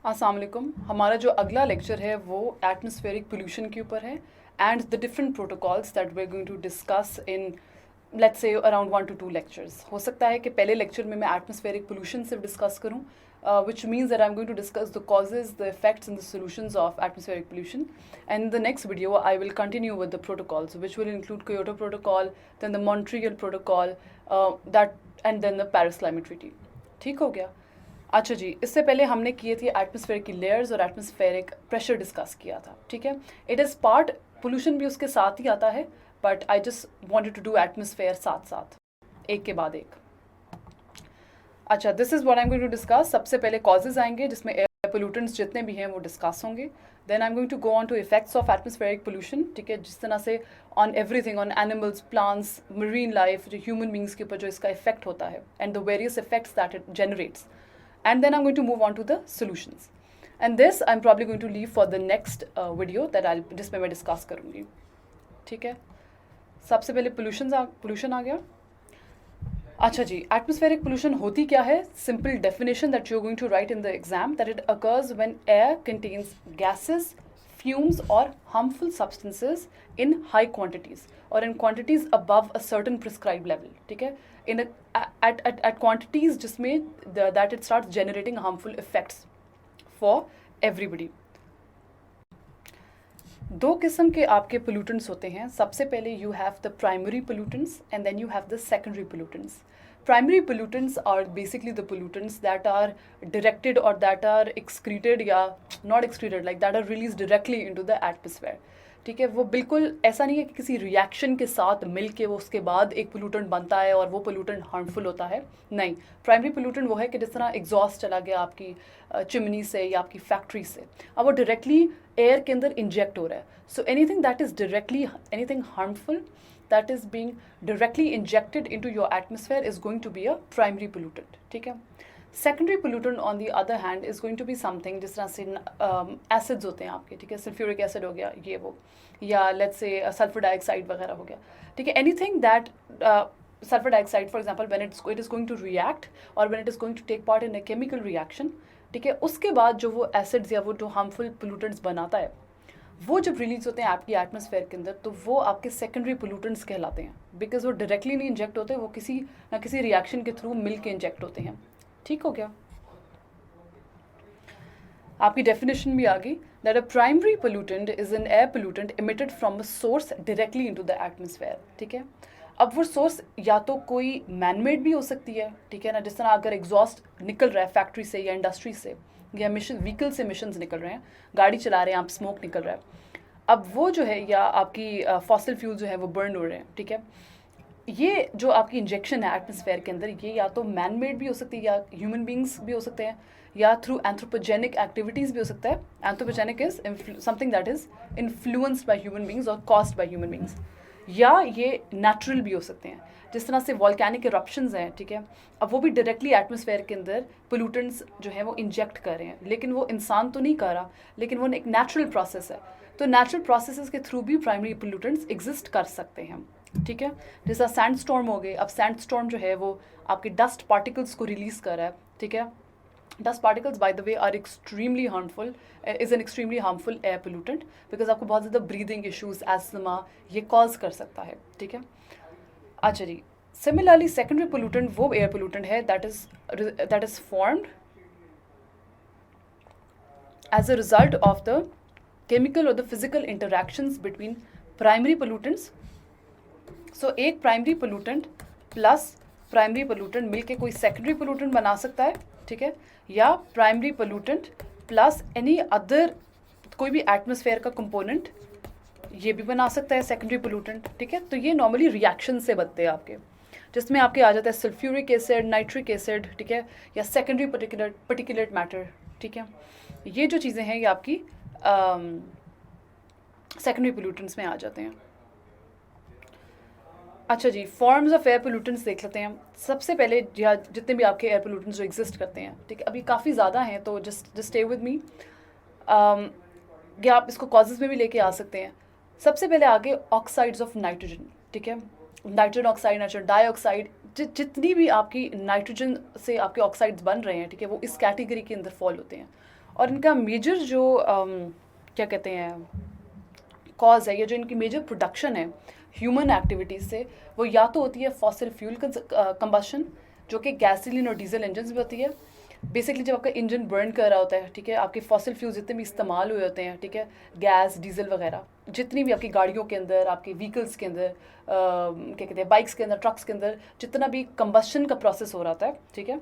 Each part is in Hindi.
अस्सलाम वालेकुम। हमारा जो अगला लेक्चर है वो एटमॉस्फेरिक पोल्यूशन के ऊपर है and the different protocols that we are going to discuss in let's say around 1 to 2 lectures. हो सकता है कि पहले लेक्चर में मैं एटमॉस्फेरिक पोल्यूशन सिर्फ डिस्कस करूँ, which means that I'm going to discuss the causes, the effects and the solutions of atmospheric pollution. And in the next video, I will continue with the protocols, which will include Kyoto Protocol, then the Montreal Protocol, that and then the Paris Climate Treaty. ठीक हो गया? अच्छा जी, इससे पहले हमने किए थे एटमॉस्फेयर की लेयर्स और एटमॉस्फेरिक प्रेशर डिस्कस किया था। ठीक है, इट इज़ पार्ट, पोल्यूशन भी उसके साथ ही आता है, but I just wanted to do atmosphere साथ साथ, एक के बाद एक। अच्छा, this is what I am going to discuss. सबसे पहले कॉजेज आएंगे जिसमें एयर पोल्यूटेंट्स जितने भी हैं वो डिस्कस होंगे। Then I am going to go on to effects of atmospheric pollution. ठीक है, जिस तरह से on everything, on animals, plants, marine life, जो ह्यूमन बींग्स के ऊपर जो इसका इफेक्ट होता है and the various effects that it generates. And then I'm going to move on to the solutions. And this I'm probably going to leave for the next video that जिसमें मैं डिस्कस करूँगी। ठीक है, सबसे पहले पोल्यूशन आ गया। अच्छा जी, एटमॉस्फेरिक पोल्यूशन होती क्या है? Simple definition that you are going to write in the exam, that it occurs when air contains gases, fumes or harmful substances in high quantities or in quantities above a certain prescribed level. ठीक है, in at quantities जिसमें that it starts generating harmful effects for everybody. दो किस्म के आपके पोल्यूटेंट्स होते हैं। सबसे पहले you have the primary pollutants and then you have the secondary pollutants. Primary pollutants are basically the pollutants that are directed और दैट आर एक्सक्रीटेड या not excreted, like that are release directly into the atmosphere. ठीक है, वो बिल्कुल ऐसा नहीं है कि किसी रिएक्शन के साथ मिल के वो उसके बाद एक पोल्यूटेंट बनता है और वो पोल्यूटेंट हार्मफुल होता है। नहीं, प्राइमरी पोल्यूटेंट वो है कि जिस तरह एग्जॉस्ट चला गया आपकी चिमनी से या आपकी फैक्ट्री से, अब वो डायरेक्टली एयर के अंदर इंजेक्ट हो रहा है। So anything that is directly, anything harmful that is being directly injected into your atmosphere is going to be a primary pollutant. ठीक है, secondary pollutant on the other hand is going to be something जिस तरह से acids होते हैं आपके, ठीक है, सल्फ्यूरिक एसिड हो गया ये वो, या let's say सल्फर डाइऑक्साइड वगैरह हो गया। ठीक है, anything that sulfur dioxide for example when it is going to react or when it is going to take part in a chemical reaction, ठीक है, उसके बाद जो वो एसिड्स या वो जो हार्मफुल पोल्यूटेंट्स बनाता है वो जब रिलीज होते हैं आपकी एटमॉस्फेयर के अंदर तो वो आपके सेकेंडरी पोल्यूटेंट्स कहलाते हैं, बिकॉज वो डायरेक्टली नहीं इंजेक्ट होते, वो किसी ना किसी रिएक्शन के थ्रू मिल के इंजेक्ट होते हैं। ठीक हो गया, आपकी डेफिनेशन भी आ गई, that a primary pollutant is an air pollutant emitted from a source directly into the atmosphere. ठीक है, अब वो सोर्स या तो कोई मैनमेड भी हो सकती है, ठीक है ना, जिस तरह अगर एग्जॉस्ट निकल रहा है फैक्ट्री से या इंडस्ट्री से या मिशन व्हीकल से मिशंस निकल रहे हैं, गाड़ी चला रहे हैं आप, स्मोक निकल रहा है, अब वो जो है या आपकी फॉसिल फ्यूल जो है वो बर्न हो रहे हैं। ठीक है, ये जो आपकी इंजेक्शन है एटमॉस्फेयर के अंदर, ये या तो मैन मेड भी हो सकती है या ह्यूमन बींग्स भी हो सकते हैं या थ्रू एंथ्रोपोजेनिक एक्टिविटीज़ भी हो सकता है। Anthropogenic is something that is influenced by human beings और कॉस्ड बाय ह्यूमन बींग्स, या ये नेचुरल भी हो सकते हैं, जिस तरह से वॉल्केनिक इरप्शंस हैं। ठीक है, अब वो भी डायरेक्टली एटमॉस्फेयर के अंदर पोल्यूटेंट्स जो है वो इंजेक्ट कर रहे हैं, लेकिन वो इंसान तो नहीं कर रहा, लेकिन वो एक नेचुरल प्रोसेस है। तो नेचुरल प्रोसेसेस के थ्रू भी प्राइमरी पोल्यूटेंट्स एग्जिस्ट कर सकते हैं। ठीक है, जैसा सैंड स्टॉर्म हो गए, अब सैंड स्टॉर्म जो है वो आपके डस्ट पार्टिकल्स को रिलीज़ कर रहा है। ठीक है, dust particles by the way are extremely harmful, is an extremely harmful air pollutant, because आपको बहुत ज़्यादा ब्रीदिंग इशूज़, एस्थमा ये कॉज कर सकता है। ठीक है, अच्छा जी, सिमिलरली सेकेंडरी पोल्यूटेंट वो एयर पोल्यूटेंट है that is formed as a result of the chemical or the physical interactions between primary pollutants. So एक primary pollutant plus primary pollutant मिलके कोई सेकेंडरी पोल्यूटेंट बना सकता है। ठीक है, या primary pollutant plus any other कोई भी एटमॉस्फेयर का कंपोनेंट ये भी बना सकता है सेकेंडरी पोल्यूटेंट। ठीक है, तो ये नॉर्मली रिएक्शन से बनते हैं आपके, जिसमें आपके आ जाता है सल्फ्यूरिक एसिड, नाइट्रिक एसिड, ठीक है, या सेकेंडरी पर्टिकुलेट मैटर। ठीक है, ये जो चीज़ें हैं ये आपकी सेकेंडरी पोल्यूटेंट्स में आ जाते हैं। अच्छा जी, फॉर्म्स ऑफ एयर पोल्यूटेंट्स देख लेते हैं। सबसे पहले या जितने भी आपके एयर पोल्यूटेंट्स जो एग्जिस्ट करते हैं, ठीक है, अभी काफ़ी ज़्यादा हैं तो जस्ट स्टे विद मी, या आप इसको कॉजेज़ में भी लेके आ सकते हैं। सबसे पहले आगे ऑक्साइड्स ऑफ नाइट्रोजन। ठीक है, नाइट्रोजन ऑक्साइड, नाइट्रोजन डाइऑक्साइड, जितनी भी आपकी नाइट्रोजन से आपके ऑक्साइड्स बन रहे हैं, ठीक है, वो इस कैटेगरी के अंदर फॉल होते हैं। और इनका मेजर जो क्या कहते हैं कॉज है, या जो इनकी मेजर प्रोडक्शन है ह्यूमन एक्टिविटीज़ से, वो या तो होती है फॉसिल फ्यूल कंबशन, जो कि गैसोलीन और डीजल इंजन में होती है। बेसिकली जब आपका इंजन बर्न कर रहा होता है, ठीक है, आपके फॉसिल फ्यूल जितने भी इस्तेमाल हुए होते हैं, ठीक है, गैस डीजल वगैरह जितनी भी आपकी गाड़ियों के अंदर, आपके व्हीकल्स के अंदर, क्या कहते हैं, बाइक्स के अंदर, ट्रक्स के अंदर जितना भी कंबशन का प्रोसेस हो रहा था, ठीक है,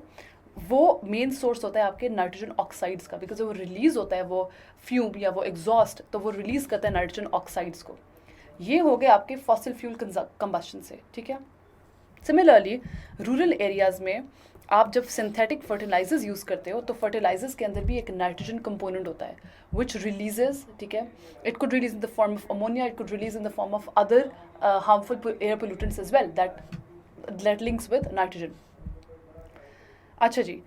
वो मेन सोर्स होता है आपके नाइट्रोजन ऑक्साइड्स का, बिकॉज वो रिलीज़ होता है वो फ्यूम या वो एग्जॉस्ट, तो वो रिलीज़ करता है नाइट्रोजन ऑक्साइड्स को। ये हो गए आपके फॉसिल फ्यूल कंबशन से, ठीक है। सिमिलरली रूरल एरियाज़ में आप जब सिंथेटिक फर्टिलाइजर्स यूज़ करते हो, तो फर्टिलाइजर्स के अंदर भी एक नाइट्रोजन कंपोनेंट होता है विच रिलीजेस, ठीक है, it could release in the form of ammonia, it could release in the form of other harmful air pollutants as well that links with nitrogen. अच्छा जी,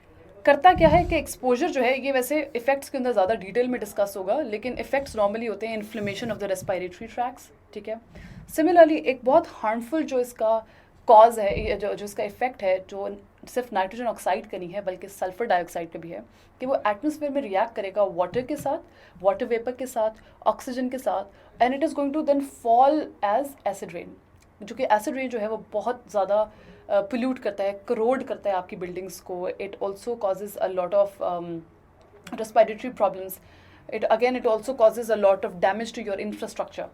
करता क्या है कि एक्सपोजर जो है, ये वैसे इफेक्ट्स के अंदर ज़्यादा डिटेल में डिस्कस होगा, लेकिन इफेक्ट्स नॉर्मली होते हैं inflammation of the respiratory tracts, ठीक है। सिमिलरली एक बहुत हार्मफुल जो इसका कॉज है, जो इसका इफेक्ट है, जो सिर्फ नाइट्रोजन ऑक्साइड का नहीं है बल्कि सल्फर डाइऑक्साइड का भी है, कि वो एटमॉस्फेयर में रिएक्ट करेगा वाटर के साथ, वाटर वेपर के साथ, ऑक्सीजन के साथ, and it is going to then fall as acid rain, जो कि एसिड रेन जो है वो बहुत ज़्यादा पोल्यूट करता है, करोड करता है आपकी बिल्डिंग्स को। It also causes a lot of respiratory problems, it also causes a lot of damage to your infrastructure.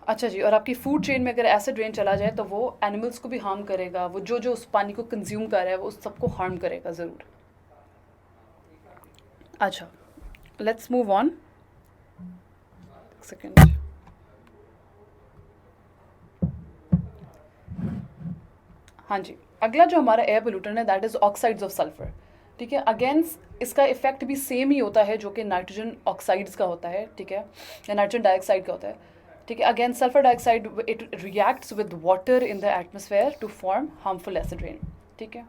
अच्छा जी, और आपकी फूड चेन में अगर एसिड रेन चला जाए तो वो एनिमल्स को भी हार्म करेगा, वो जो उस पानी को कंज्यूम कर रहा है वो उस सबको हार्म करेगा ज़रूर। अच्छा, लेट्स मूव ऑन, सेकेंड। हाँ जी, अगला जो हमारा एयर पोल्यूटेंट है that is oxides of sulphur, ठीक है। अगेन इसका इफेक्ट भी सेम ही होता है जो कि नाइट्रोजन ऑक्साइड्स का होता है, ठीक है, या नाइट्रोजन डाइऑक्साइड का होता है, ठीक है। Again sulphur dioxide it reacts with water in the atmosphere to form harmful acid rain, ठीक है।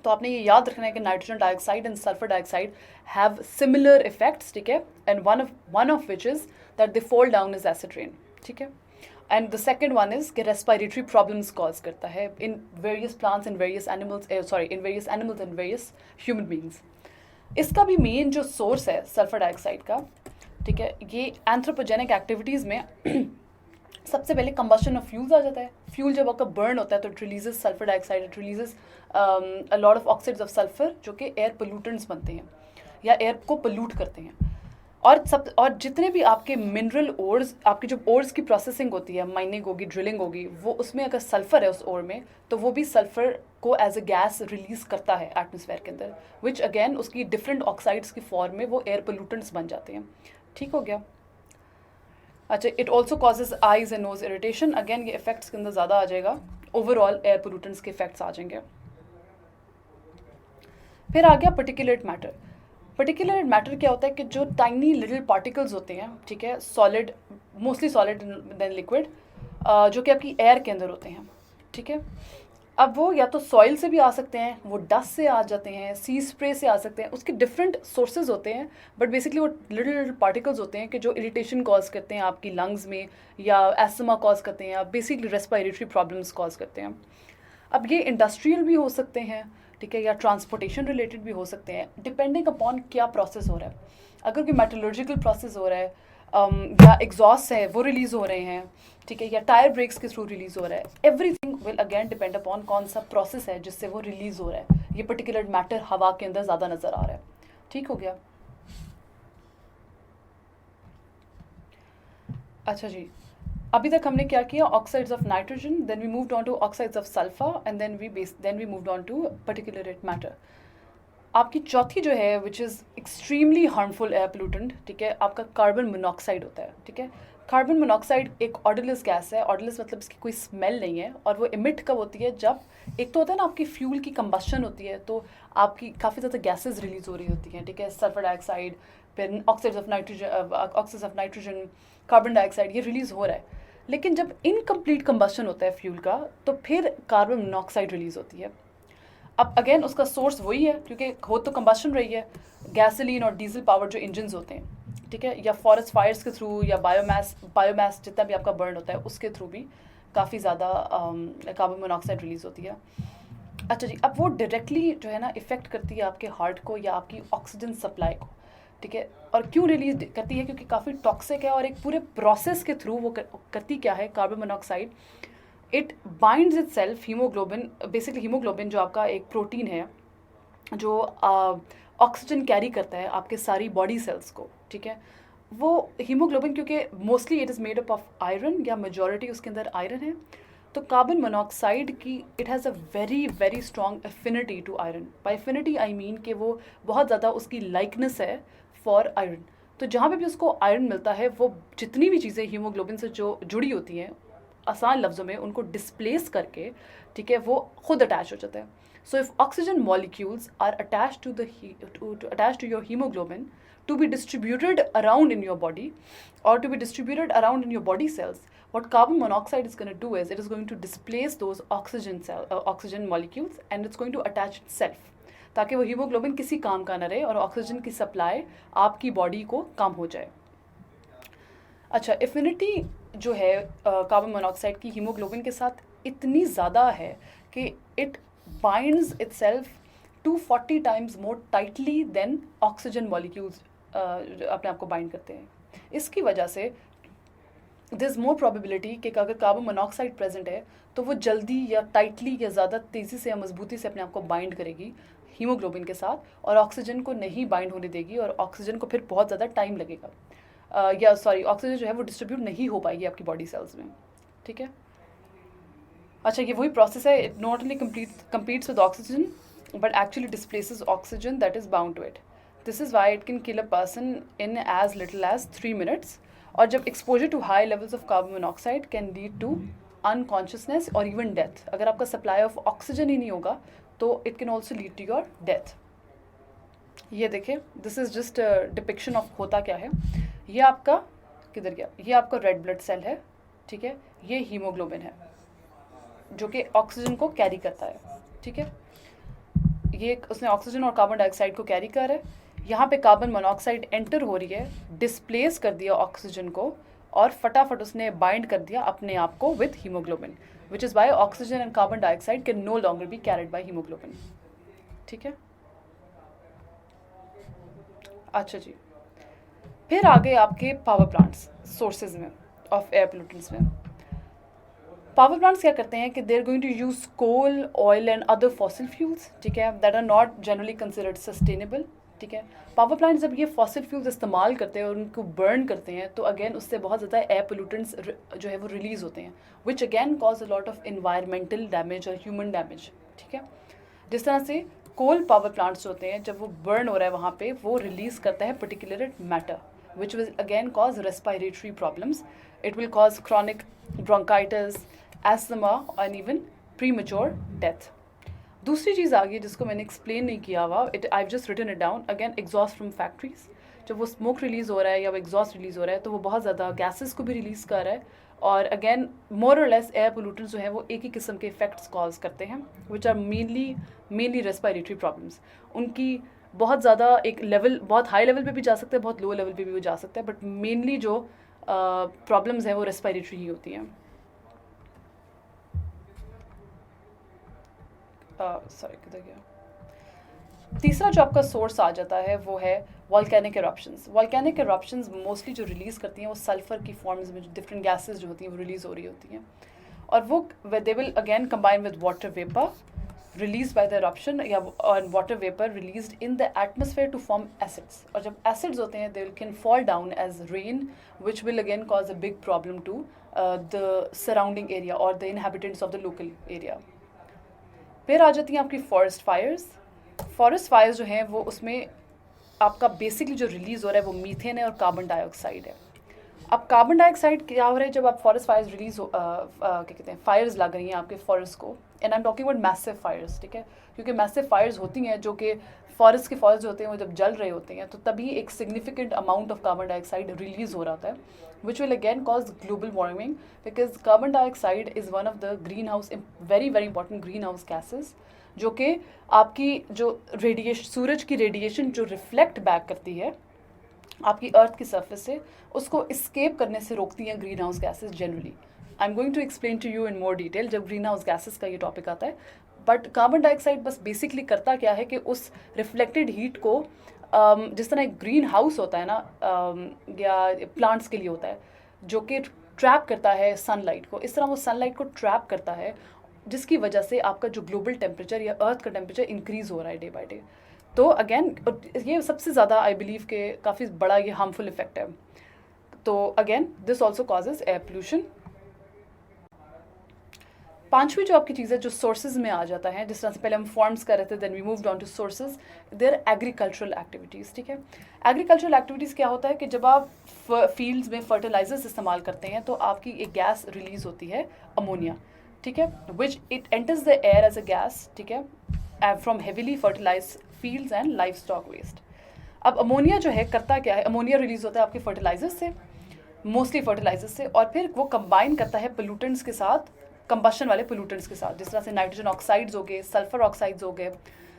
तो आपने ये याद रखना है कि nitrogen dioxide and sulphur dioxide have similar effects, ठीक है, and one of which is that they fall down is acid rain, ठीक है। And the second one is कि रेस्पिरेटरी प्रॉब्लम्स कॉज करता है in various plants, in various animals, in various animals and various human beings. इसका भी मेन जो सोर्स है सल्फर डाइऑक्साइड का, ठीक है, ये एंथ्रोपोजेनिक एक्टिविटीज़ में सबसे पहले कंबशन ऑफ फ्यूल्स आ जाता है। फ्यूल जब आपका बर्न होता है तो it releases sulphur dioxide, it releases a lot of oxides of sulphur, जो कि एयर पोल्यूटेंट्स बनते हैं या एयर को पोल्यूट करते हैं। और जितने भी आपके मिनरल ओर्स, आपकी जो ओर्स की प्रोसेसिंग होती है, माइनिंग होगी, ड्रिलिंग होगी, वो उसमें अगर सल्फर है उस ओर में, तो वो भी सल्फर को एज अ गैस रिलीज़ करता है एटमॉस्फेयर के अंदर, विच अगेन उसकी डिफरेंट ऑक्साइड्स की फॉर्म में वो एयर पोल्यूटेंट्स बन जाते हैं, ठीक हो गया। अच्छा, it also causes eyes and nose irritation, again ये इफेक्ट्स के अंदर ज़्यादा आ जाएगा, ओवरऑल एयर पोल्यूटेंट्स के इफेक्ट्स आ जाएंगे। फिर आ गया पर्टिकुलेट मैटर। पर्टिकुलेट मैटर क्या होता है कि जो टाइनी लिटिल पार्टिकल्स होते हैं, ठीक है, solid, mostly solid then liquid, जो कि आपकी एयर के अंदर होते हैं, ठीक है। अब वो या तो सॉइल से भी आ सकते हैं, वो डस्ट से आ जाते हैं, सी स्प्रे से आ सकते हैं, उसके डिफरेंट सोर्सेज होते हैं, बट बेसिकली वो लिटिल लिटिल पार्टिकल्स होते हैं कि जो इरिटेशन कॉज करते हैं आपकी लंग्स में, या एस्थमा कॉज करते हैं, या बेसिकली रेस्पिरेटरी प्रॉब्लम्स कॉज करते हैं। अब ये इंडस्ट्रियल भी हो सकते हैं, ठीक है, या ट्रांसपोर्टेशन रिलेटेड भी हो सकते हैं, डिपेंडिंग अपॉन क्या प्रोसेस हो रहा है। अगर कोई मेटलर्जिकल प्रोसेस हो रहा है, या एग्जॉस्ट है वो रिलीज़ हो रहे हैं, ठीक है, या टायर ब्रेक्स के थ्रू रिलीज़ हो रहा है, everything will again depend upon कौन सा प्रोसेस है जिससे वो रिलीज़ हो रहा है। ये पर्टिकुलर मैटर हवा के अंदर ज़्यादा नज़र आ रहा है, ठीक हो गया। अच्छा जी, अभी तक हमने क्या किया, oxides of nitrogen, then we moved on to oxides of sulphur, and then we moved on to particulate matter. आपकी चौथी जो है which is extremely harmful air pollutant, ठीक है, आपका कार्बन मोनोऑक्साइड होता है, ठीक है। कार्बन मोनोऑक्साइड एक ऑर्डरलेस गैस है, ऑर्डरलेस मतलब इसकी कोई स्मेल नहीं है, और वो इमिट कब होती है, जब एक तो होता है ना आपकी फ्यूल की कंबशन होती है, तो आपकी काफ़ी ज़्यादा गैसेज रिलीज़ हो रही होती हैं, ठीक है, सल्फर डाइऑक्साइड, फिर oxides of nitrogen, carbon dioxide, ये रिलीज़ हो रहा है। लेकिन जब इनकम्प्लीट कंबशन होता है फ्यूल का, तो फिर कार्बन मोनोऑक्साइड रिलीज़ होती है। अब अगेन उसका सोर्स वही है, क्योंकि हो तो कंबशन रही है, गैसोलीन और डीजल पावर जो इंजन्स होते हैं, ठीक है, या फॉरेस्ट फायर्स के थ्रू, या बायोमास जितना भी आपका बर्न होता है उसके थ्रू भी काफ़ी ज़्यादा कार्बन मोनोऑक्साइड रिलीज़ होती है। अच्छा जी, अब वो डायरेक्टली जो है ना इफ़ेक्ट करती है आपके हार्ट को या आपकी ऑक्सीजन सप्लाई को, ठीक है? और क्यों रिलीज़ करती है? क्योंकि काफ़ी टॉक्सिक है और एक पूरे प्रोसेस के थ्रू वो करती क्या है carbon monoxide, it binds itself haemoglobin, basically haemoglobin जो आपका एक प्रोटीन है जो ऑक्सीजन कैरी करता है आपके सारी बॉडी सेल्स को, ठीक है? वो हीमोग्लोबिन क्योंकि mostly it is made up of iron या मेजॉरिटी उसके अंदर आयरन है, तो कार्बन मोनोऑक्साइड की it has a very very strong affinity to iron. By affinity I mean कि वो बहुत ज़्यादा उसकी लाइकनेस है फॉर आयरन। तो जहाँ पे भी उसको आयरन मिलता है वो जितनी भी चीज़ें हीमोग्लोबिन से जो जुड़ी होती हैं, आसान लफ्ज़ों में उनको डिस्प्लेस करके, ठीक है, वो खुद अटैच हो जाते हैं। So if oxygen molecules are attach to attach to your haemoglobin to be distributed around in your body or to be distributed around in your body cells, what carbon monoxide is going to do is it is going to displace those oxygen molecules and it's going to attach itself ताकि वो हीमोग्लोबिन किसी काम का ना रहे और ऑक्सीजन की सप्लाई आपकी बॉडी को कम हो जाए। अच्छा, एफिनिटी जो है कार्बन मोनोऑक्साइड की हीमोग्लोबिन के साथ इतनी ज़्यादा है कि it binds itself 240 times more tightly than oxygen molecules अपने आप को बाइंड करते हैं। इसकी वजह से दिस इज़ मोर प्रोबेबिलिटी कि अगर कार्बन मोनोऑक्साइड प्रेजेंट है तो वो जल्दी या टाइटली या ज़्यादा तेज़ी से या मजबूती से अपने आप को बाइंड करेगी हीमोग्लोबिन के साथ और ऑक्सीजन को नहीं बाइंड होने देगी और ऑक्सीजन को फिर बहुत ज़्यादा टाइम लगेगा या सॉरी ऑक्सीजन जो है वो डिस्ट्रीब्यूट नहीं हो पाएगी आपकी बॉडी सेल्स में, ठीक है? अच्छा, ये वही प्रोसेस है, it not only competes with oxygen but actually displaces oxygen that is bound to it. This is why it can kill a person in as little as 3 minutes. और जब exposure to high levels of carbon monoxide can lead to unconsciousness or even death. अगर आपका supply of oxygen ही नहीं होगा तो it can also lead to your death. ये देखिए, this is just a depiction of होता क्या है। ये आपका किधर गया? ये आपका रेड ब्लड सेल है, ठीक है? ये हीमोग्लोबिन है जो कि ऑक्सीजन को कैरी करता है, ठीक है? ये उसने ऑक्सीजन और कार्बन डाइऑक्साइड को कैरी कर है। यहाँ पे कार्बन मोनोऑक्साइड एंटर हो रही है, डिस्प्लेस कर दिया ऑक्सीजन को और फटाफट उसने बाइंड कर दिया अपने आप को with haemoglobin, which is why oxygen and carbon dioxide can no longer be carried by haemoglobin, ठीक है? अच्छा जी, फिर आगे आपके पावर प्लांट्स सोर्सेज में ऑफ एयर पोल्यूटेंट्स में। पावर प्लांट्स क्या करते हैं कि they are going to use coal, oil and other fossil fuels, ठीक है, that are not generally considered sustainable, ठीक है? पावर प्लांट जब ये फॉसिल फ्यूल्स इस्तेमाल करते हैं और उनको बर्न करते हैं तो अगेन उससे बहुत ज़्यादा एयर पोल्यूटेंट्स जो है वो रिलीज़ होते हैं, which again cause a lot of environmental damage और ह्यूमन डैमेज, ठीक है? जिस तरह से कोल पावर प्लांट्स होते हैं, जब वो बर्न हो रहा है वहाँ पे वो रिलीज़ करता है particular matter which will again cause respiratory problems. It will cause chronic bronchitis, asthma and even premature death. दूसरी चीज़ आ गई जिसको मैंने एक्सप्लेन नहीं किया हुआ, I've just written it down, again exhaust from factories. जब वो स्मोक रिलीज़ हो रहा है या वो एग्जॉस्ट रिलीज़ हो रहा है तो वो बहुत ज़्यादा गैसेस को भी रिलीज़ कर रहा है और अगेन मोर और लेस एयर पोल्यूटेंट्स जो हैं वो एक ही किस्म के इफेक्ट्स कॉज करते हैं, which are mainly respiratory problems. उनकी बहुत ज़्यादा एक लेवल, बहुत हाई लेवल पे भी जा सकता है, बहुत लो लेवल पे भी वो जा सकता है, बट मेनली जो प्रॉब्लम्स हैं वो रेस्पिरेटरी ही होती हैं। सॉरी किधर गया? तीसरा जो आपका सोर्स आ जाता है वो है वॉल्केनिक एरप्शंस। वॉल्केनिक एरप्शंस मोस्टली जो रिलीज़ करती हैं वो सल्फ़र की फॉर्म्स में डिफरेंट गैसेस जो होती हैं वो रिलीज़ हो रही होती हैं और वो they will again combine with water vapour released by the eruption या water vapor released in the atmosphere to form acids. और जब acids होते हैं they can fall down as rain which will again cause a big problem to the surrounding area or the inhabitants of the local area. फिर आ जाती हैं आपकी forest fires. Forest fires जो हैं वो उसमें आपका बेसिकली जो रिलीज़ हो रहा है वो मीथेन है और कार्बन डाइऑक्साइड है। अब कार्बन डाइऑक्साइड क्या हो रहा है जब आप फॉरेस्ट फायर्स रिलीज हो क्या कहते हैं फायर्स लग रही हैं आपके फॉरेस्ट को, and I am talking about massive fires, ठीक है? क्योंकि मैसिव फायर्स होती हैं जो कि फॉरेस्ट के फॉरेस्ट होते हैं वो जब जल रहे होते हैं तो तभी एक significant amount of carbon dioxide release हो रहा होता है, which will again cause global warming because carbon dioxide is one of the green house very important green house gases जो कि आपकी जो रेडिएशन, सूरज की रेडिएशन जो रिफ्लेक्ट बैक करती है आपकी अर्थ की सरफेस से, उसको इस्केप करने से रोकती हैं greenhouse gases generally. I am going to explain to you in more detail जब ग्रीन हाउस गैसेज का ये टॉपिक आता है, बट कार्बन डाइऑक्साइड बस बेसिकली करता क्या है कि उस रिफ्लेक्टेड हीट को जिस तरह एक ग्रीन हाउस होता है ना, या प्लांट्स के लिए होता है जो कि ट्रैप करता है सनलाइट को, इस तरह वो सनलाइट को ट्रैप करता है, जिसकी वजह से आपका जो ग्लोबल टेम्परेचर या अर्थ का टेम्परेचर इंक्रीज़ हो रहा है डे बाई डे। तो अगेन ये सबसे ज़्यादा आई बिलीव के काफ़ी बड़ा ये हार्मफुल इफेक्ट है। तो again this also causes air pollution. पांचवी जो आपकी चीज़ है जो सोर्सेज में आ जाता है, जिस तरह से पहले हम फॉर्म्स कर रहे थे, then we moved on to sources, there agricultural activities. ठीक है, एग्रीकल्चरल एक्टिविटीज़ क्या होता है कि जब आप फील्ड्स में फर्टिलाइजर्स इस्तेमाल करते हैं तो आपकी एक गैस रिलीज होती है अमोनिया। ठीक है, which it enters the air as a gas. ठीक है, from heavily fertilize fields and livestock waste. अब अमोनिया जो है करता क्या है, अमोनिया रिलीज होता है आपके फर्टिलाइजर्स से, मोस्टली फर्टिलाइजर्स से, और फिर वो कंबाइन करता है पोल्यूटेंट्स के साथ, कंबशन वाले पोल्यूटेंट्स के साथ, जिस तरह से नाइट्रोजन ऑक्साइड्स हो गए, सल्फर ऑक्साइड्स हो गए,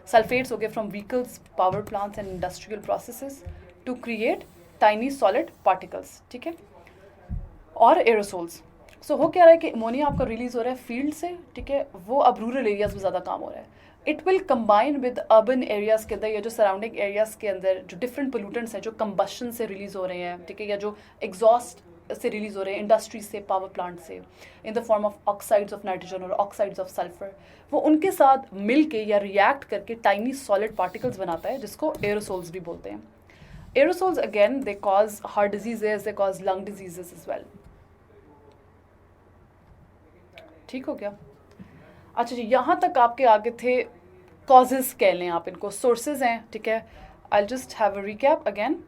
सल्फेट्स हो गए from vehicles, power plants and industrial processes to create tiny solid particles. ठीक है, और एरोसोल्स। सो हो क्या रहा है कि अमोनिया आपका रिलीज हो रहा है फील्ड से। ठीक है, वो अब रूरल एरियाज में ज़्यादा काम हो रहा है। It will combine with urban areas के अंदर या जो सराउंडिंग एरियाज़ के अंदर जो डिफरेंट पोल्यूटेंट्स हैं जो कंबशन से रिलीज़ हो रहे हैं, ठीक है, या जो एग्जॉस्ट से रिलीज़ हो रहे हैं इंडस्ट्री से, पावर प्लांट से, इन the form of oxides of nitrogen और ऑक्साइड्स ऑफ सल्फर, वो उनके साथ मिल के या रिएक्ट करके टाइनी सॉलिड पार्टिकल्स बनाता है, जिसको एरोसोल्स भी बोलते हैं। Aerosols again they cause heart diseases, they cause lung diseases as well. ठीक हो गया? अच्छा जी, यहाँ तक आपके आगे थे कॉजेज़ कह लें आप इनको, सोर्सेज हैं। ठीक है, I just have a recap again.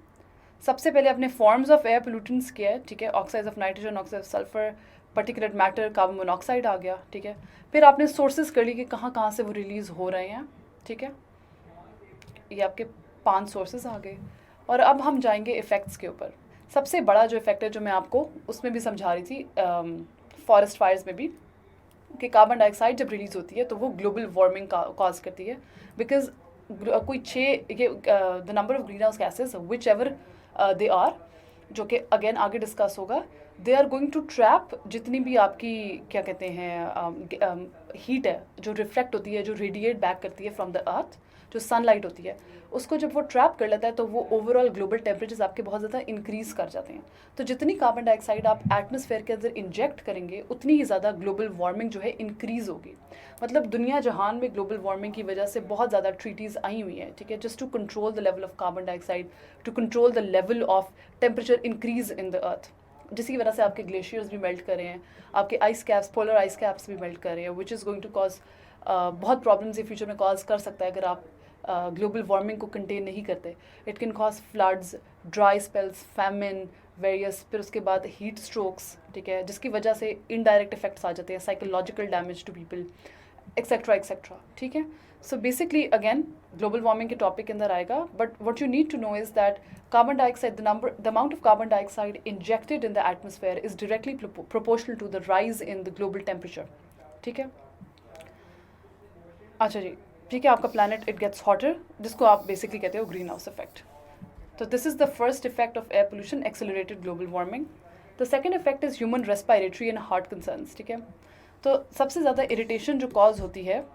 सबसे पहले अपने फॉर्म्स ऑफ एयर पोल्यूटेंट्स किया है। ठीक है, oxides of nitrogen, oxide of sulphur, particulate matter, carbon monoxide आ गया। ठीक है, फिर आपने सोर्सेज कर ली कि कहाँ कहाँ से वो रिलीज़ हो रहे हैं। ठीक है, ये आपके 5 सोर्सेज आ गए। और अब हम जाएंगे इफ़ेक्ट्स के ऊपर। सबसे बड़ा जो इफ़ेक्ट है जो मैं आपको उसमें भी समझा रही थी, फॉरेस्ट फायर्स में भी, कि कार्बन डाइऑक्साइड जब रिलीज़ होती है तो वो ग्लोबल वार्मिंग का कॉज करती है। बिकॉज कोई 6 ये the number of greenhouse gases whichever they are, जो कि अगेन आगे डिस्कस होगा, they are going to trap जितनी भी आपकी क्या कहते हैं हीट है जो रिफ्लेक्ट होती है, जो रेडिएट बैक करती है फ्रॉम द अर्थ, जो सनलाइट होती है, उसको जब वो ट्रैप कर लेता है तो वो ओवरऑल ग्लोबल टेम्परेचर्स आपके बहुत ज़्यादा इंक्रीज़ कर जाते हैं। तो जितनी कार्बन डाइऑक्साइड आप एटमॉस्फेयर के अंदर इंजेक्ट करेंगे उतनी ही ज़्यादा ग्लोबल वार्मिंग जो है इंक्रीज़ होगी। मतलब दुनिया जहान में ग्लोबल वार्मिंग की वजह से बहुत ज़्यादा ट्रीटीज़ आई हुई हैं। ठीक है, just to control the level of carbon dioxide, to control the level of temperature increase in the earth, जिसकी वजह से आपके ग्लेशियर्स भी मेल्ट कर रहे हैं, आपके ice caps, polar ice caps भी मेल्ट कर रहे हैं, which is going to cause बहुत प्रॉब्लम्स ये फ्यूचर में कॉज कर सकता है अगर आप ग्लोबल वार्मिंग को कंटेन नहीं करते। It can cause floods, dry spells, famine, various, फिर उसके बाद हीट स्ट्रोक्स। ठीक है, जिसकी वजह से इनडायरेक्ट इफेक्ट्स आ जाते हैं, psychological damage to people, etcetera etcetera. ठीक है, so basically again global warming के टॉपिक के अंदर आएगा, but what you need to know is that carbon dioxide, the amount of carbon dioxide injected in the atmosphere is directly proportional to the rise in the global temperature. ठीक है, अच्छा जी, ठीक है, आपका प्लैनेट इट गेट्स हॉटर, जिसको आप बेसिकली कहते हो ग्रीन हाउस इफेक्ट। तो this is the first effect of air pollution, accelerated global warming. The second effect is human respiratory and heart concerns. ठीक है, तो सबसे ज़्यादा इरिटेशन जो कॉज होती है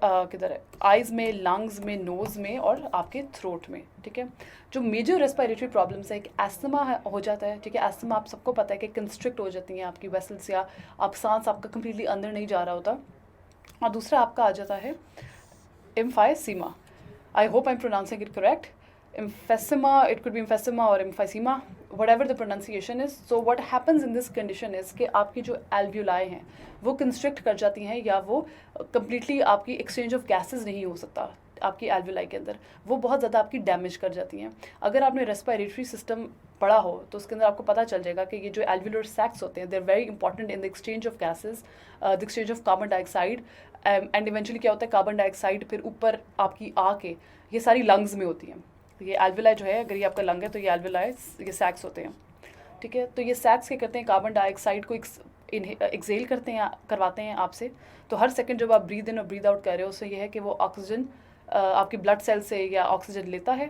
किधर है, आइज़ में, लंग्स में, नोज़ में और आपके थ्रोट में। ठीक है, जो मेजर रेस्पिरेटरी प्रॉब्लम्स है, एक एस्थमा हो जाता है। ठीक है, एस्थमा आप सबको पता है कि कंस्ट्रिक्ट हो जाती हैं आपकी वेसल्स, या आप सांस आपका कम्प्लीटली अंदर नहीं जा रहा होता। और दूसरा आपका आ जाता है emphysema. I hope I'm pronouncing it correct. Emphysema, it could be emphysema or emphysema, whatever the pronunciation is. So what happens in this condition is कि आपकी जो alveoli हैं वो constrict कर जाती हैं, या वो completely आपकी exchange of gases नहीं हो सकता आपकी alveoli के अंदर, वो बहुत ज़्यादा आपकी डैमेज कर जाती हैं। अगर आपने रेस्पिरेटरी सिस्टम पढ़ा हो तो उसके अंदर आपको पता चल जाएगा कि ये जो alveolar sacs होते हैं, they are very important in the exchange of gases, the exchange of carbon dioxide, and eventually क्या होता है, कार्बन डाइऑक्साइड फिर ऊपर आपकी आके ये सारी लंग्स में होती हैं। ये एल्वेलाई जो है, अगर ये आपका लंग है तो ये एल्वेलाई, ये सैक्स होते हैं। ठीक है, तो ये सैक्स क्या करते हैं, कार्बन डाइऑक्साइड को एक्सेल करते हैं, करवाते हैं आपसे। तो हर सेकंड जब आप ब्रीद इन और ब्रीद आउट कर रहे हो, उससे ये है कि वो ऑक्सीजन आपकी ब्लड सेल से या ऑक्सीजन लेता है,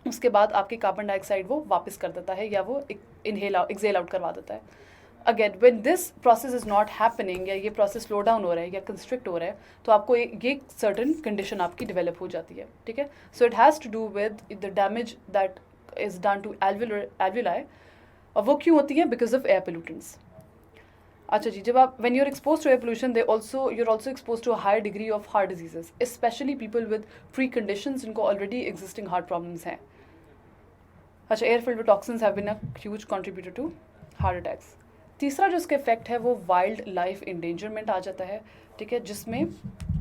उसके बाद आपके कार्बन डाइऑक्साइड वो वापस कर देता है, या वो एक्सेल आउट करवा देता है। Again when this process is not happening, या ये प्रोसेस स्लो डाउन हो रहा है या कंस्ट्रिक्ट हो रहा है, तो आपको ये सर्टन कंडीशन आपकी डेवलप हो जाती है, ठीक है. So it has to do with the damage that is done to alveoli. और वो क्यों होती है? Because of air pollutants. अच्छा जी, जब आप when you are expose to air pollution, you are also expose to a higher degree of heart diseases, specially people with pre conditions जिनको ऑलरेडी एग्जिस्टिंग हार्ट प्रॉब्लम्स हैं. अच्छा, air filled with toxins have been a huge contributor to heart attacks. तीसरा जो इसका इफेक्ट है वो वाइल्ड लाइफ इंडेंजरमेंट आ जाता है, ठीक है, जिसमें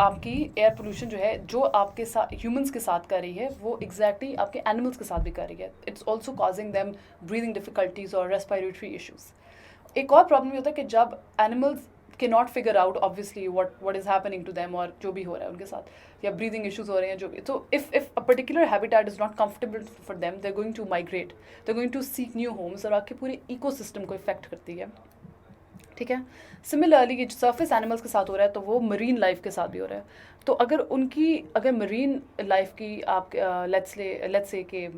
आपकी एयर पोल्यूशन जो है, जो आपके साथ ह्यूमंस के साथ कर रही है, वो एग्जैक्टली आपके एनिमल्स के साथ भी कर रही है. It's also causing them breathing difficulties और रेस्पिरेटरी इशूज़. एक और प्रॉब्लम ये होता है कि जब एनिमल्स के not figure out obviously what is happening to them, और जो भी हो रहा है उनके साथ, या ब्रीदिंग इश्यूज हो रहे हैं जो भी, तो if a particular habitat is not comfortable for them, they are going to migrate, they are going to seek new homes, और आपके पूरे इकोसिस्टम को इफेक्ट करती है, ठीक है. सिमिलरली ये सर्फेस एनिमल्स के साथ हो रहा है, तो वो मरीन लाइफ के साथ भी हो रहा है. तो अगर मरीन लाइफ की आप लेट्स से कि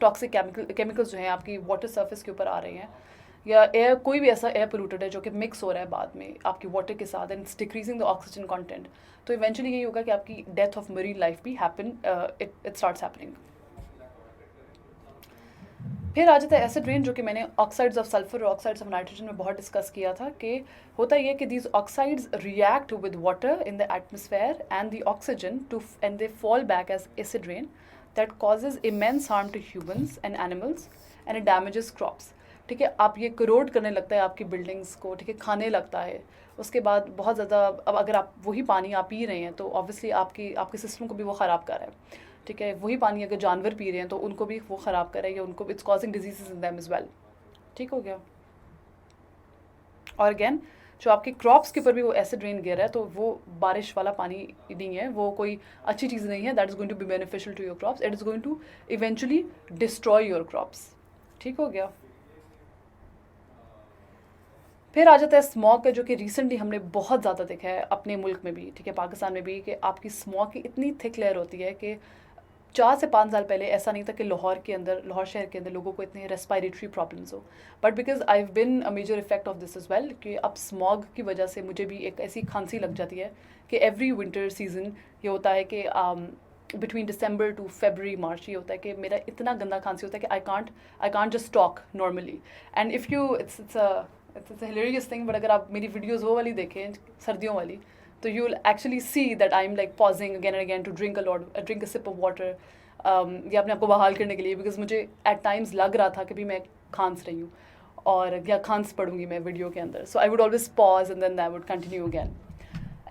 टॉक्सिक केमिकल्स जो हैं आपकी वाटर सरफेस के ऊपर आ रहे हैं, या एयर कोई भी ऐसा एयर पोल्यूटेड है जो कि मिक्स हो रहा है बाद में आपकी वाटर के साथ, and it's decreasing the oxygen content, तो इवेंचुअली यही होगा कि आपकी डेथ ऑफ मरीन लाइफ भी इट स्टार्ट्स हैपनिंग. फिर आ जाता है एसिड रेन, जो कि मैंने ऑक्साइड्स ऑफ सल्फर और ऑक्साइड्स ऑफ नाइट्रोजन में बहुत डिस्कस किया था, कि होता ये कि these oxides react with water in the atmosphere and the oxygen and they fall back as acid rain that causes immense harm to humans and animals and it damages crops, ठीक है. आप ये करोड करने लगता है आपकी बिल्डिंग्स को, ठीक है, खाने लगता है. उसके बाद बहुत ज़्यादा, अब अगर आप वही पानी आप पी रहे हैं तो ऑब्वियसली आपके सिस्टम को भी वो ख़राब कर रहा है, ठीक है. वही पानी अगर जानवर पी रहे हैं तो उनको भी वो ख़राब कर रहा है, या उनको it's causing diseases in them as well, ठीक हो गया. और अगेन जो आपके क्रॉप्स के ऊपर भी वो एसिड रेन गिर रहा है, तो वो बारिश वाला पानी नहीं है, वो कोई अच्छी चीज़ नहीं है that is going to be beneficial to your crops, it is going to eventually destroy your crops, ठीक हो गया. फिर आ जाता है स्मॉग का, जो कि रिसेंटली हमने बहुत ज़्यादा देखा है अपने मुल्क में भी, ठीक है, पाकिस्तान में भी, कि आपकी स्मॉग की इतनी थिक लेयर होती है कि 4 से 5 साल पहले ऐसा नहीं था कि लाहौर शहर के अंदर लोगों को इतने रेस्पिरेटरी प्रॉब्लम्स हो. But because I have been a major effect of this is well, कि अब स्मॉग की वजह से मुझे भी एक ऐसी खांसी लग जाती है कि एवरी विंटर सीजन ये होता है कि बिटवीन दिसंबर टू फरवरी मार्च ये होता है कि मेरा इतना गंदा खांसी होता है कि I can't just talk normally. And if you it's a hilarious thing, but अगर आप मेरी वीडियोज़ वो वाली देखें सर्दियों वाली, तो you will actually see that I am like pausing again and again to drink a sip of water, या अपने आप को बहाल करने के लिए, बिकॉज मुझे एट टाइम्स लग रहा था कि भी मैं खांस रही हूँ और या खांस पढ़ूंगी मैं वीडियो के अंदर. So I would always pause and then I would continue again.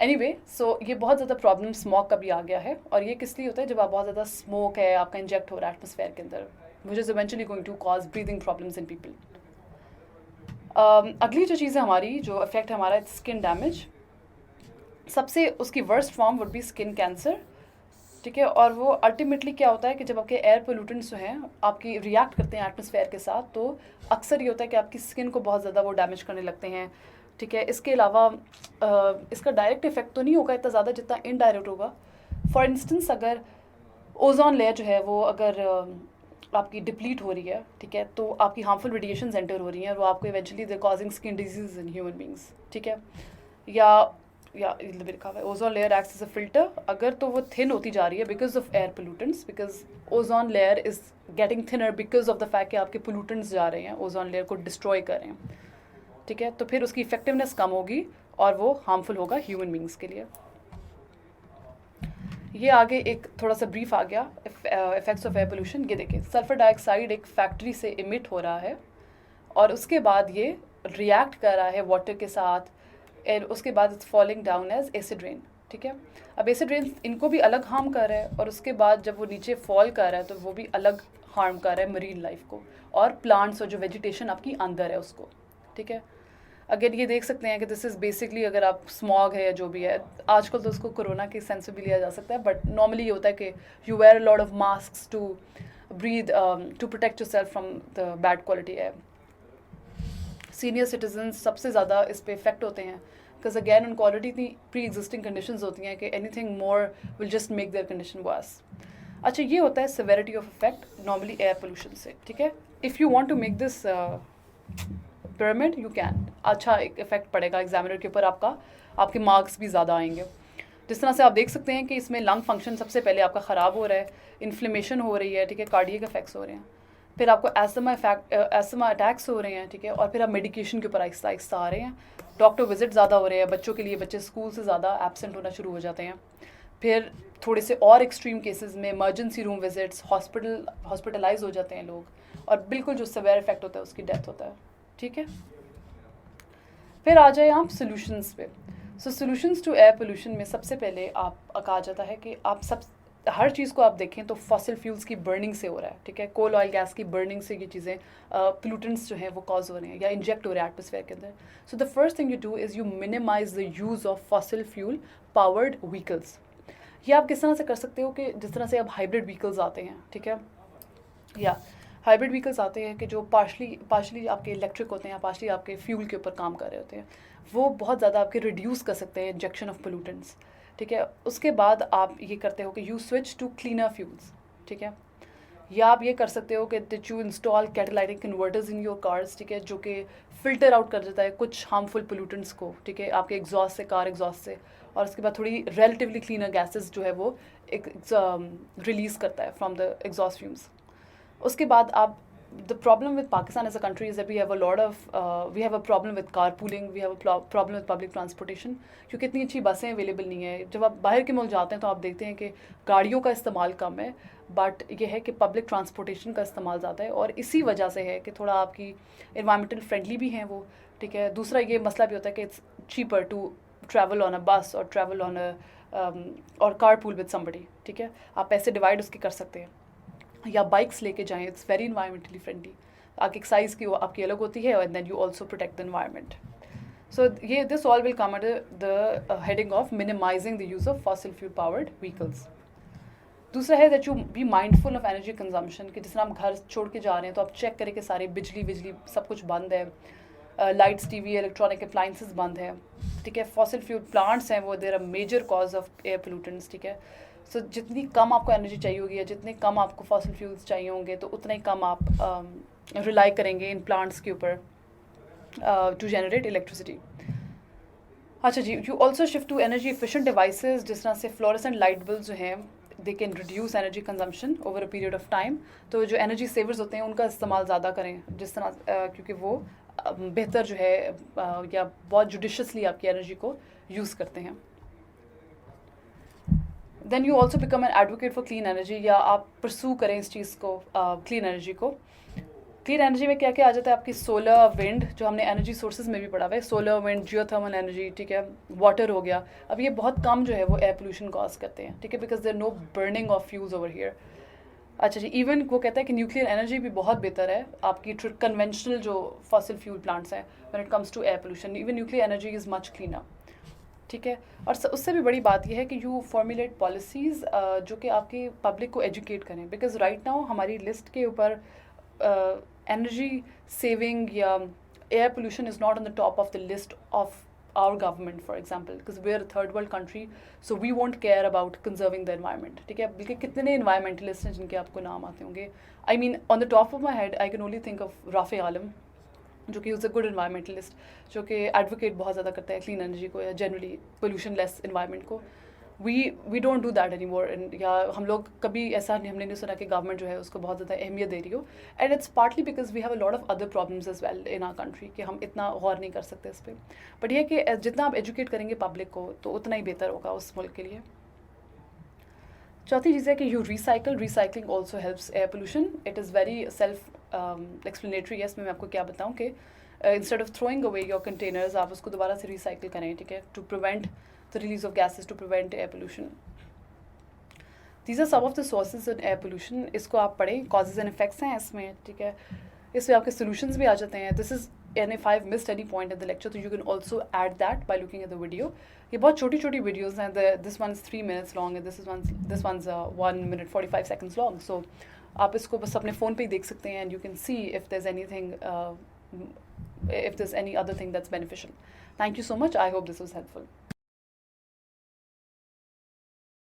Anyway, so ये बहुत ज़्यादा प्रॉब्लम स्मोक का भी आ गया है, और ये किस लिए होता है? जब आप बहुत ज़्यादा स्मोक है आपका इंजेक्ट हो रहा है एटमोसफेयर के अंदर, which is eventually going to cause breathing problems in people. अगली जो चीज़ है हमारी, जो अफेक्ट है हमारा, स्किन डैमेज. सबसे उसकी worst form would be skin cancer, ठीक है. और वो अल्टीमेटली क्या होता है कि जब आपके एयर पोल्यूटेंट्स जो हैं आपकी रिएक्ट करते हैं एटमोसफेयर के साथ, तो अक्सर ये होता है कि आपकी स्किन को बहुत ज़्यादा वो डैमेज करने लगते हैं, ठीक है. इसके अलावा इसका डायरेक्ट इफेक्ट तो नहीं होगा इतना ज़्यादा जितना इनडायरेक्ट होगा. फॉर इंस्टेंस अगर ओजोन लेयर जो है वो अगर आपकी डिप्लीट हो रही है, ठीक है, तो आपकी हार्मफुल रेडिएशन एंटर हो रही हैं, वो आपको eventually they causing skin disease in human beings, ठीक है. या लिखा हुआ है ozone layer acts as a filter, अगर तो वो थिन होती जा रही है because of air pollutants, because ozone layer is getting thinner because of the fact कि आपके पोल्यूटेंट्स जा रहे हैं ओजोन लेयर को डिस्ट्रॉय कर रहे हैं, ठीक है. तो फिर उसकी इफेक्टिवनेस कम होगी और वो हार्मफुल होगा ह्यूमन बींग्स के लिए. ये आगे एक थोड़ा सा ब्रीफ आ गया इफेक्ट्स ऑफ एयर पोल्यूशन. ये देखिए, सल्फर डाइऑक्साइड एक फैक्ट्री से इमिट हो रहा है और उसके बाद ये रिएक्ट कर रहा है वाटर के साथ, और उसके बाद it's falling down as acid rain, ठीक है. अब एसिड रेन इनको भी अलग हार्म कर रहा है, और उसके बाद जब वो नीचे फॉल कर रहा है तो वो भी अलग हार्म कर रहा है मरीन लाइफ को और प्लांट्स और जो वेजिटेशन आपकी अंदर है उसको, ठीक है. अगर ये देख सकते हैं कि दिस इज़ बेसिकली, अगर आप स्मॉग है या जो भी है, आजकल तो उसको कोरोना के सेंस से भी लिया जा सकता है, बट नॉर्मली ये होता है कि you wear a lot of masks to breathe to protect yourself from the bad quality air. Senior citizens सबसे ज़्यादा इस पे इफेक्ट होते हैं, बिकॉज अगैन उनको ऑलरेडी इतनी प्री एग्जिस्टिंग कंडीशंस होती हैं कि anything more will just make their condition worse. अच्छा, ये होता है severity of effect normally air pollution से, ठीक है. If you want to make this pyramid you can, अच्छा एक इफेक्ट पड़ेगा एग्जामिनर के ऊपर, आपके मार्क्स भी ज़्यादा आएंगे। जिस तरह से आप देख सकते हैं कि इसमें लंग फंक्शन सबसे पहले आपका ख़राब हो रहा है, इन्फ्लेमेशन हो रही है, ठीक है, कार्डियक इफेक्ट्स हो रहे हैं, फिर आपको एस्थमा अटैक्स हो रहे हैं, ठीक है, और फिर आप मेडिकेशन के ऊपर आहिस्ता आहिस्ता आ रहे हैं, डॉक्टर विजिट ज़्यादा हो रहे हैं बच्चों के लिए, बच्चे स्कूल से ज़्यादा एब्सेंट होना शुरू हो जाते हैं, फिर थोड़े से और एक्सट्रीम केसेस में इमरजेंसी रूम विजिट्स, हॉस्पिटलाइज हो जाते हैं लोग, और बिल्कुल जो सवेयर इफेक्ट होता है उसकी डेथ होता है, ठीक है। फिर आ जाए आप सोल्यूशंस पे। सो सोल्यूशंस टू एयर पोल्यूशन में सबसे पहले कहा जाता है कि आप हर चीज़ को आप देखें तो फॉसिल फ्यूल्स की बर्निंग से हो रहा है, ठीक है, कोल ऑयल गैस की बर्निंग से ये चीज़ें पोल्यूटेंट्स जो हैं वो कॉज हो रहे हैं या इंजेक्ट हो रहे हैं एटमॉस्फेयर के अंदर। So the first thing you do is you minimise the use of fossil fuel powered vehicles. ये आप किस तरह से कर सकते हो कि जिस तरह से अब हाइब्रिड व्हीकल्स आते हैं, ठीक है, या हाइब्रिड व्हीकल्स आते हैं कि जो पार्शली आपके इलेक्ट्रिक होते हैं या पार्शली आपके फ्यूल के ऊपर काम कर रहे होते हैं, वो बहुत ज़्यादा आपके रिड्यूस कर सकते हैं इंजेक्शन ऑफ पोल्यूटेंट्स, ठीक है। उसके बाद आप ये करते हो कि you switch to cleaner fuels, ठीक है, या आप ये कर सकते हो कि that you install catalytic converters in your cars, ठीक है, जो कि फ़िल्टर आउट कर देता है कुछ हार्मफुल पोल्यूटेंट्स को, ठीक है, आपके एग्जॉस्ट से, कार एग्जॉस्ट से, और उसके बाद थोड़ी रिलेटिवली क्लीनर गैसेस जो है वो रिलीज़ करता है फ्रॉम द एग्जॉस्ट फ्यूम्स। उसके बाद आप the problem with Pakistan as a country is that we have a problem with carpooling, we have a problem with public transportation, क्योंकि इतनी अच्छी बसें अवेलेबल नहीं है। जब आप बाहर के मुल्क जाते हैं तो आप देखते हैं कि गाड़ियों का इस्तेमाल कम है, बट ये है कि पब्लिक ट्रांसपोर्टेशन का इस्तेमाल ज़्यादा है, और इसी वजह से है कि थोड़ा आपकी इन्वायरमेंटल फ्रेंडली भी हैं वो, ठीक है। दूसरा ये मसला भी होता है कि it's cheaper to travel on a bus और ट्रैवल ऑन और कारपूल विद समबडी, ठीक है, आप पैसे डिवाइड उसके कर सकते हैं, या बाइक्स लेके जाएं, इट्स वेरी इन्वायरमेंटली फ्रेंडली। आपकी साइज़ की वो आपकी अलग होती है, और then you also protect the environment. So ये this all will come under the heading of minimising the use of fossil fuel powered vehicles. दूसरा है that you be mindful of energy consumption, कि जिस तरह हम घर छोड़ के जा रहे हैं तो आप चेक करें कि सारे बिजली सब कुछ बंद है, लाइट्स, टीवी, इलेक्ट्रॉनिक अप्लाइंसेस बंद है, ठीक है। फॉसिल फ्यूल प्लांट्स हैं वो there a major cause of air pollutants, ठीक है। सो जितनी कम आपको एनर्जी चाहिए होगी या जितने कम आपको फॉसिल फ्यूल्स चाहिए होंगे तो उतना ही कम आप रिलाई करेंगे इन प्लांट्स के ऊपर टू जनरेट इलेक्ट्रिसिटी। अच्छा जी, you also shift to energy efficient devices, जिस तरह से फ्लोरेसेंट लाइट बल्ब जो हैं they can reduce energy consumption over a period of time. तो जो एनर्जी सेवर्स होते हैं उनका इस्तेमाल ज़्यादा करें, जिस तरह क्योंकि वो बेहतर जो है या बहुत जुडिशसली आपकी एनर्जी को यूज़ करते हैं। Then you also become an advocate for clean energy, या आप परसू करें इस चीज़ को, क्लीन एनर्जी को। क्लीन एनर्जी में क्या क्या आ जाता है, आपकी सोलर, विंड, जो हमने एनर्जी सोर्सेज में भी पढ़ा हुआ है, सोलर, विंड, जियोथर्मल एनर्जी, ठीक है, वाटर हो गया। अब ये बहुत कम जो है वो एयर पोल्यूशन कॉज करते हैं, ठीक है, because there no burning of fuels over here. अच्छा जी, इवन वो कहता है कि न्यूक्लियर एनर्जी भी बहुत बेहतर है आपकी कन्वेंशनल जो फॉसिल फ्यूल प्लांट्स हैं when it comes to air pollution, even nuclear energy is much cleaner, ठीक है। और उससे भी बड़ी बात यह है कि यू फॉर्मुलेट पॉलिसीज़ जो कि आपकी पब्लिक को एजुकेट करें, बिकॉज राइट नाउ हमारी लिस्ट के ऊपर एनर्जी सेविंग या air pollution is not on the top of the list of our government, for example, because we're a third world country, so we won't care about conserving the environment, ठीक है। बल्कि कितने environmentalists हैं जिनके आपको नाम आते होंगे, I mean on the top of my head I can only think of Rafe आलम, जो कि इज़ अ गुड environmentalist, जो कि एडवोकेट बहुत ज़्यादा करता है क्लीन एनर्जी को या जनरली पोल्यूशन लेस इन्वायरमेंट को। We don't do that any more, या हम लोग कभी ऐसा हमने नहीं सुना कि गवर्नमेंट जो है उसको बहुत ज़्यादा अहमियत दे रही हो, and it's partly because we have a lot of other problems as well in our country कि हम इतना गौर नहीं कर सकते इस पर। बट ये कि जितना आप एजुकेट करेंगे पब्लिक को तो उतना ही बेहतर होगा उस मुल्क के लिए। चौथी चीज़ है कि you recycling also helps air pollution, it is very self explanatory. Yes, मैं आपको क्या बताऊँ कि instead of throwing away your containers आप उसको दोबारा से रिसाइकिल करें, ठीक है, to prevent the release of gases, to prevent air pollution. These are some of the sources in air pollution. इसको आप पढ़ें, causes and effects हैं इसमें, ठीक है, इसमें आपके solutions भी आ जाते हैं। This is, and if I've missed any point in the lecture, so you can also add that by looking at the video. ये बहुत छोटी videos हैं, this one's 3 minutes long and this one's 1 minute 45 seconds long. So आप इसको बस अपने फ़ोन पे ही देख सकते हैं and you can see if there's anything, if there's any other thing that's beneficial. Thank you so much. I hope this was helpful.